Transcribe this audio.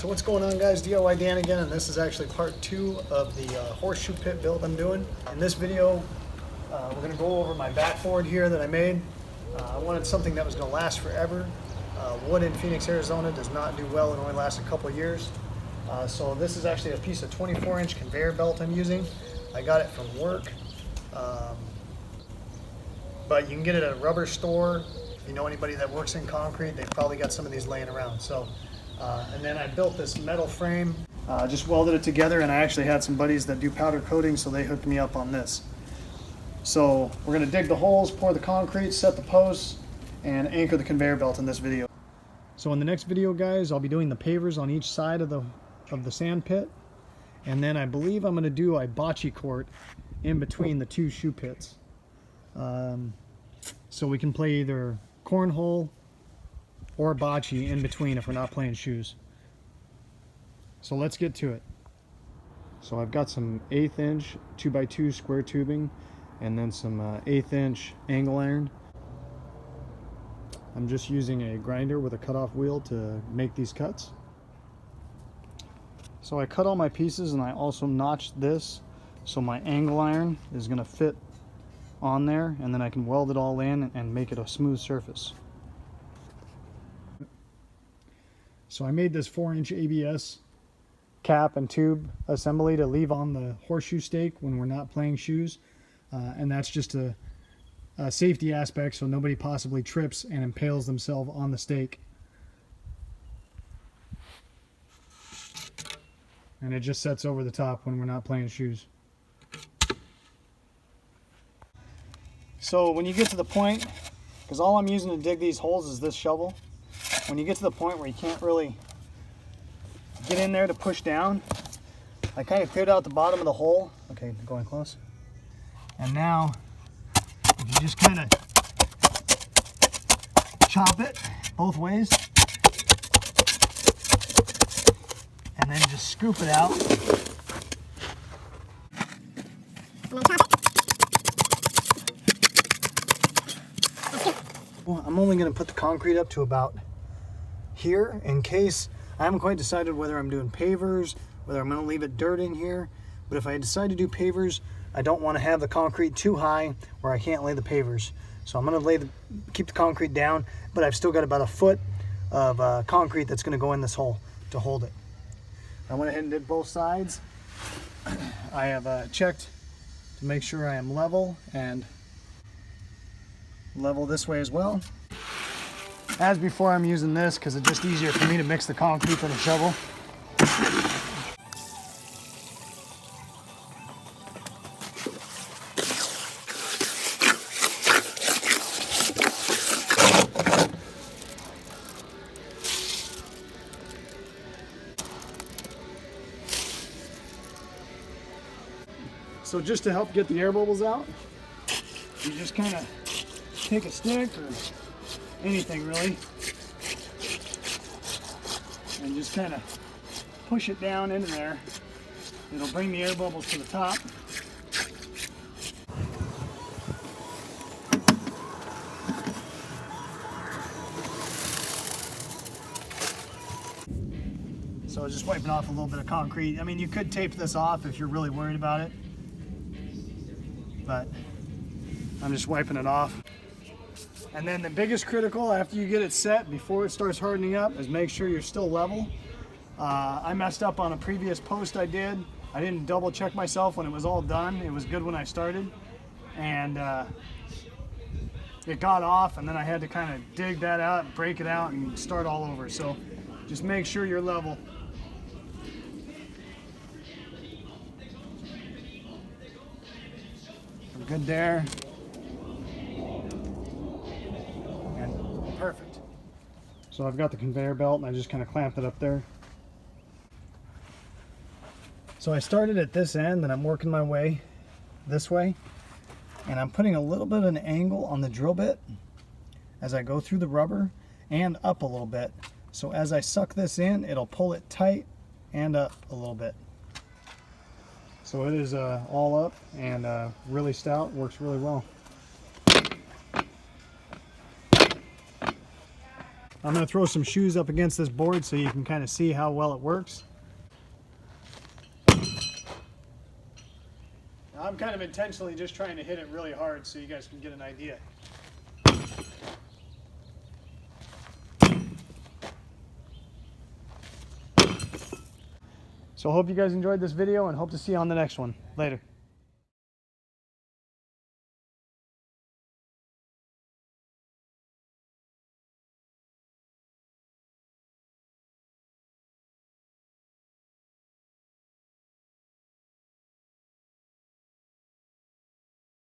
So what's going on, guys? DIY Dan again, and this is actually part 2 of the horseshoe pit build I'm doing. In this video, we're going to go over my backboard here that I made. I wanted something that was going to last forever. Wood in Phoenix, Arizona does not do well. It only lasts a couple of years. So this is actually a piece of 24-inch conveyor belt I'm using. I got it from work, but you can get it at a rubber store. If you know anybody that works in concrete, they've probably got some of these laying around. So, and then I built this metal frame, just welded it together, and I actually had some buddies that do powder coating, so they hooked me up on this. So we're gonna dig the holes, pour the concrete, set the posts, and anchor the conveyor belt in this video. So in the next video, guys, I'll be doing the pavers on each side of the sand pit, and then I believe I'm gonna do a bocce court in between the two shoe pits. So we can play either cornhole or bocce in between if we're not playing shoes. So let's get to it. So I've got some 1/8 inch 2x2 square tubing and then some 1/8 inch angle iron. I'm just using a grinder with a cutoff wheel to make these cuts. So I cut all my pieces, and I also notched this so my angle iron is going to fit on there, and then I can weld it all in and make it a smooth surface. So I made this 4-inch ABS cap and tube assembly to leave on the horseshoe stake when we're not playing shoes, and that's just a safety aspect so nobody possibly trips and impales themselves on the stake. And it just sets over the top when we're not playing shoes. So when you get to the point, because all I'm using to dig these holes is this shovel, when you get to the point where you can't really get in there to push down, I kind of cleared out the bottom of the hole. Okay, going close. And now, if you just kind of chop it both ways, and then just scoop it out. I'm only going to put the concrete up to about here in case I haven't quite decided whether I'm doing pavers, whether I'm going to leave it dirt in here. But if I decide to do pavers, I don't want to have the concrete too high where I can't lay the pavers. So I'm going to keep the concrete down, but I've still got about 1 foot of concrete that's going to go in this hole to hold it. I went ahead and did both sides. I have checked to make sure I am level, and level this way as well. As before, I'm using this because it's just easier for me to mix the concrete than a shovel. So just to help get the air bubbles out, you just kind of take a stick or anything really and just kind of push it down into there. It'll bring the air bubbles to the top. So just wiping off a little bit of concrete. I mean, you could tape this off if you're really worried about it, but I'm just wiping it off. And then the biggest critical after you get it set, before it starts hardening up, is make sure you're still level. I messed up on a previous post I did. I didn't double check myself when it was all done. It was good when I started, and it got off, and then I had to kind of dig that out, break it out, and start all over. So just make sure you're level. We're good there. Perfect. So I've got the conveyor belt, and I just kind of clamped it up there. So I started at this end, and I'm working my way this way, and I'm putting a little bit of an angle on the drill bit as I go through the rubber and up a little bit. So as I suck this in, it'll pull it tight and up a little bit. So it is all up and really stout, works really well. I'm going to throw some shoes up against this board so you can kind of see how well it works. Now, I'm kind of intentionally just trying to hit it really hard so you guys can get an idea. So I hope you guys enjoyed this video and hope to see you on the next one. Later.